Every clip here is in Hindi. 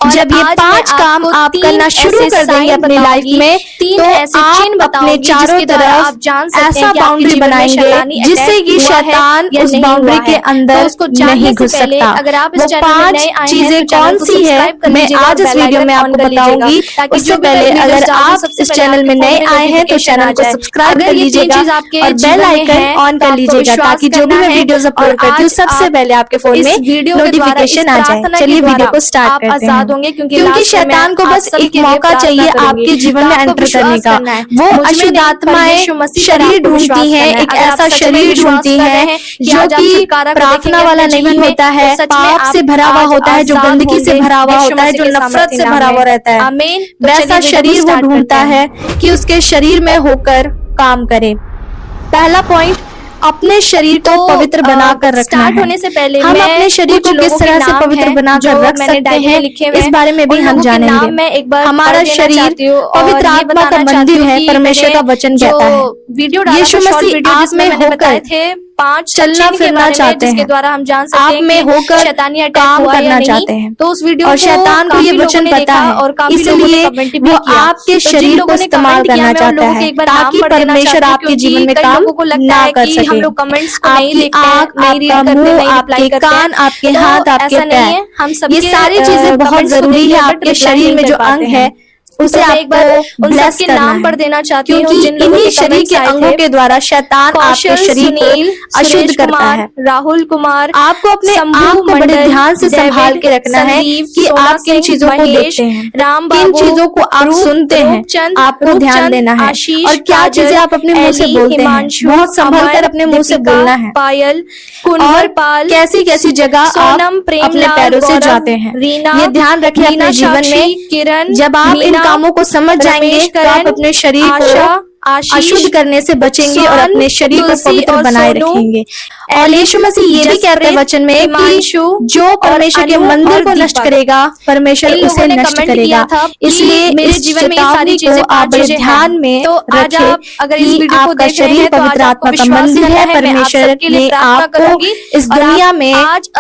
जब ये 5 काम आप करना शुरू कर देंगे अपनी लाइफ में, तो आप अपने चारों तरफ ऐसा बाउंड्री बनाएंगे जिससे कि शैतान उस बाउंड्री के अंदर नहीं घुस सकता। वो 5 चीजें कौन सी है मैं आज इस वीडियो में आपको बताऊंगी। उससे पहले अगर आप इस चैनल में नए आए हैं तो चैनल को सब्सक्राइब कर लीजिएगा और बेल आइकन ऑन कर लीजिएगा ताकि जो भी मैं वीडियोस अपलोड करती हूँ सबसे पहले आपके फोन में नोटिफिकेशन आ जाए। चलिए वीडियो को स्टार्ट करते हैं। क्योंकि शैतान को बस एक मौका चाहिए आपके जीवन में एंटर करने का। वो अशुद्ध आत्माएं शरीर ढूंढती हैं, एक ऐसा शरीर ढूंढती हैं जो कि प्रार्थना वाला नहीं होता है, पाप से भरा हुआ होता है, जो गंदगी से भरा हुआ होता है, जो नफरत से भरा हुआ रहता है। वैसा शरीर वो ढूंढता है कि उसके शरीर में होकर काम करे। पहला पॉइंट, अपने शरीर को पवित्र बनाकर रखना है। होने से पहले हम अपने शरीर को किस तरह से पवित्र बनाकर रख सकते हैं इस बारे में भी हम जानेंगे। हमारा शरीर पवित्र आत्मा का मंदिर है, परमेश्वर का वचन कहता है। यीशु मसीह आप में होकर 5 चलना फिरना चाहते हैं, द्वारा हम जान सकते हैं आप में होकर शैतानी काम करना चाहते हैं। तो उस वीडियो और शैतान को ये वचन पता है और इसलिए वो आपके शरीर को इस्तेमाल करना चाहता है ताकि परमेश्वर आपके जीवन में काम ना कर सके। हम लोग कमेंट्स को नहीं देखते, आपका मुंह, आपके कान, आपके हाथ, आपके पैर, हम सब ये सारी चीजें बहुत जरूरी है। आपके शरीर में जो अंग है उसे आप एक बार उन सबके नाम पढ़ देना चाहती हूँ क्योंकि इन्हीं शरीर के अंगों के द्वारा शैतान आपके शरीर को अशुद्ध करता है। राहुल कुमार, आपको अपने आप को बड़े ध्यान से संभाल के रखना है कि आप किन चीजों को देखते हैं, किन चीजों को आप सुनते हैं, आपको ध्यान देना है और क्या चीजें आप अपने मुंह से बोलते हैं, बहुत संभल कर अपने मुंह से बोलना है। पायल, कुंवर पाल, कैसी कैसी जगह आप अपने पैरों से जाते हैं, ये ध्यान रखें अपने जीवन में। किरण, जब आप इन कामों को समझ जाएंगे तो आप अपने शरीर को अशुद्ध करने से बचेंगे और अपने शरीर को पवित्र बनाए रखेंगे। और यीशु मसीह ये भी कहते हैं वचन में कि जो परमेश्वर के मंदिर को नष्ट करेगा परमेश्वर उसे नष्ट करेगा। इसलिए मेरे जीवन में सारी चीजें आप बड़े ध्यान में रखें कि आपका शरीर पवित्र आत्मा का मंदिर है। परमेश्वर ने आपको इस दुनिया में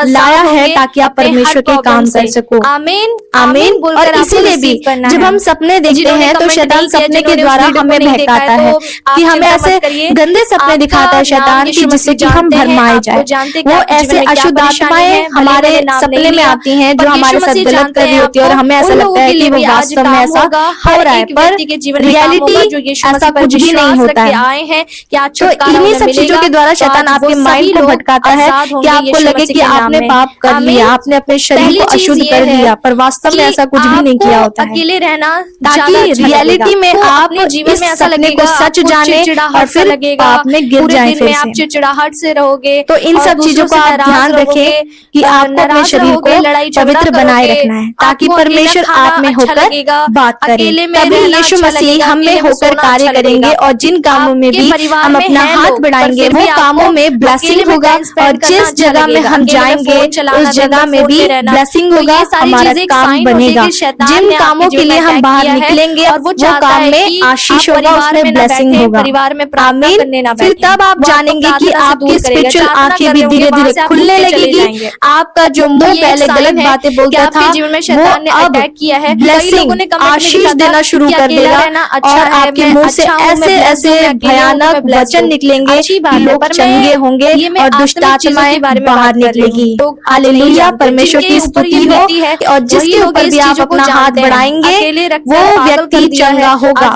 लाया है ताकि आप परमेश्वर के काम कर सको। आमीन, आमीन। और इसीलिए भी जब हम सपने देखते हैं तो शैतान सपने के द्वारा हमें बहकाता है कि हमें ऐसे गंदे सपने दिखाता है शैतान कि जिससे कि हम भरमाए जाए। वो ऐसे अशुद्ध आत्माएं हमारे सपने में आती हैं जो हमारे साथ गलत कर रही होती है और हमें ऐसा लगता है कि वो वास्तव में ऐसा हो रहा है, पर रियलिटी ऐसा कुछ भी नहीं होता है। तो इन्हीं सब चीजों के द्वारा शैतान आपके माइंड को भटकाता है कि आपको लगे कि आपने पाप कर लिया, आपने अपने शरीर को अशुद्ध कर लिया, पर वास्तव में ऐसा कुछ भी नहीं किया होता है। अकेले रहना ताकि रियलिटी में आप जीवन में ऐसा लगेगा सच जाने और फिर पाप में गिर जाए, फिर आप चिड़चिड़ाहट से रहोगे। तो इन सब चीजों का आप ध्यान रखें कि आपको अपने शरीर को पवित्र बनाए रखना है ताकि परमेश्वर आप में होकर बात करे। तभी यीशु मसीह हम में होकर कार्य करेंगे और जिन कामों में भी हम अपना हाथ बढ़ाएंगे वो कामों में ब्लेसिंग होगा और जिस जगह में हम जाएंगे उस जगह में भी ब्लेसिंग होगा, हमारा काम बनेगा। जिन कामों के लिए हम बाहर निकलेंगे और वो काम में आशीष होगा, उसमें ब्लेसिंग होगा। परिवार में प्रार्थना करने ना बैठें। फिर तब आप जानेंगे कि आपकी स्पिरिचुअल आंखें भी धीरे धीरे खुलने लगेगी। आपका जो मुंह पहले गलत बातें बोलता था जीवन में शैतान ने अटैक किया है, ब्लेसिंग आशीष देना शुरू कर देगा और आपके मुंह से ऐसे ऐसे भयानक वचन निकलेंगे कि लोग चंगे होंगे और दुष्ट आत्माएं बाहर निकलेगी। हालेलुया, परमेश्वर की स्तुति हो। और जिसके ऊपर भी आप अपना हाथ बढ़ाएंगे वो व्यक्ति चंगा होगा।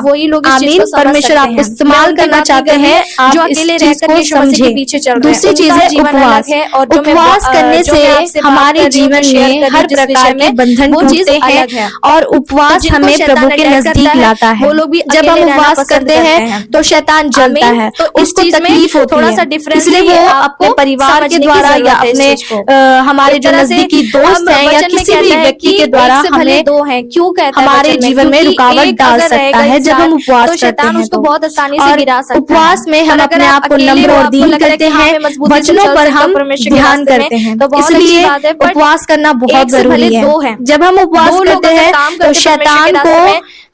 आमीन। परमेश्वर आपको इस्तेमाल करना चाहते हैं, आप इस चीज को समझें। दूसरी चीज है उपवास। उपवास करने से हमारे जीवन में हर प्रकार के बंधन टूटते हैं और उपवास हमें प्रभु के नजदीक लाता है। जब हम उपवास करते हैं तो शैतान जलता है, उसको तकलीफ होती है, इसलिए वो अपने परिवार के द्वारा या अपने हमारे जो नजदीकी दोस्त हैं या किसी भी व्यक्ति के द्वारा हमें हमारे जीवन में रुकावट डाल सकता है जब हम उपवास करते हैं। उसको बहुत आसानी से गिरा सकता है। उपवास में हम अपने आप को नम्र और दीन करते हैं, वचनों पर हम ध्यान करते हैं, इसलिए उपवास करना बहुत जरूरी है। जब हम उपवास करते हैं तो शैतान को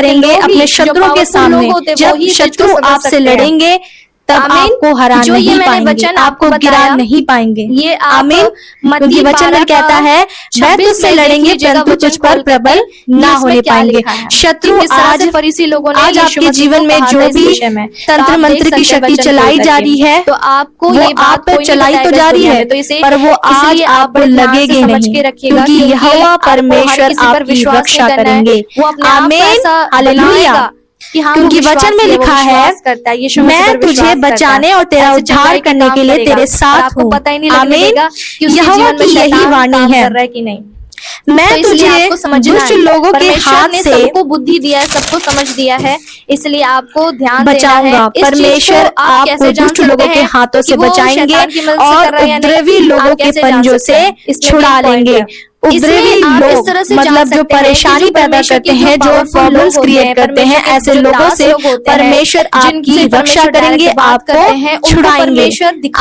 करेंगे अपने शत्रुओं के सामने। जब शत्रु आपसे लड़ेंगे तब आपको हरा नहीं पाएंगे, आपको गिरा नहीं पाएंगे। ये आमीन। क्योंकि वचन में कहता है वह तुझसे लड़ेंगे परंतु तुझ पर प्रबल ना होने पाएंगे। शत्रु आज फरीसी लोगों ने आज आपके जीवन में जो भी तंत्र मंत्र की शक्ति चलाई जा रही है तो आपको वो ये आप बात पर कोई चलाई नहीं तो बताएगा जा रही इस दुनिया है, में। तो इसे पर वो आज इसलिए आप आपको बड़े ध्यान से लगेगी समझ नहीं, के रखिएगा, क्योंकि यहोवा आपको हर परमेश्वर किसी पर आपकी विश्वास रक्षा नहीं करना है। करेंगे। वो अपने आप को आमीन, ऐसा हालेलुया। बनाएगा कि हाँ, क्योंकि वो वचन में विश्वासी है, वो लिखा है विश्वास करता है, यीशु मसीह मैं पर तुझे विश्वास करता है। बचाने और तेरा ऐसे उद्धार चंगाई के करने काम के लिए करेगा तेरे और साथ आपको हूँ। पता ही नहीं लगने आमीन। देगा कि उसके यहोवा जीवन में की यही शैतान वाणी काम है। कर रहा है कि नहीं। मैं तो इसलिए तुझे आपको समझना दुष्ट है, लोगों के परमेश्वर हाथ ने से सबको बुद्धि दिया है, सबको समझ दिया है, इसलिए आपको ध्यान देना है। बचाऊंगा। इस चीज को परमेश्वर आप आपको कैसे जान दुष्ट सकते लोगों के हैं हाथों कि से वो बचाएंगे शैतान की मदद से और कर रहा है या नहीं? उपद्रवी लोगों आप के कैसे जान पंजों सकते से हैं? इसमें छुड़ा भी एक point लेंगे। है। उभरे हुए लोग, मतलब जो परेशानी पैदा करते हैं, जो प्रॉब्लम्स क्रिएट करते हैं, ऐसे लोगों से परमेश्वर आपकी रक्षा करेंगे, आपको छुड़ाएंगे।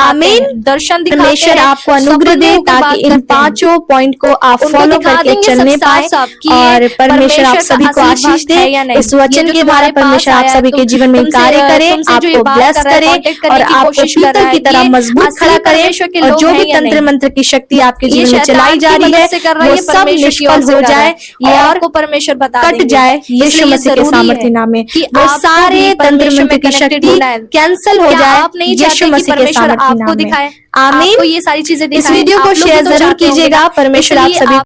आमीन। दर्शन परमेश्वर आपको अनुग्रह दे ताकि इन 5 पॉइंट को आप फॉलो करके चलने पाए और परमेश्वर आप सभी को आशीष दे। इस वचन के द्वारा परमेश्वर आप सभी के जीवन में कार्य करे, आपको ब्लेस करे और आपको पीतल की तरह मजबूत खड़ा करे। और जो भी तंत्र मंत्र की शक्ति आपके जीवन में चलाई जा रही है वो सब निष्फल हो जाए और परमेश्वर कट जाए यीशु मसीह के सामर्थ्य नाम में। वो सारे तंत्र मंत्र की शक्ति कैंसल हो जाए यीशु मसीह के सामर्थ्य नाम में। आमीन। ये सारी चीजें इस वीडियो को शेयर जरूर कीजिएगा। परमेश्वर आप सभी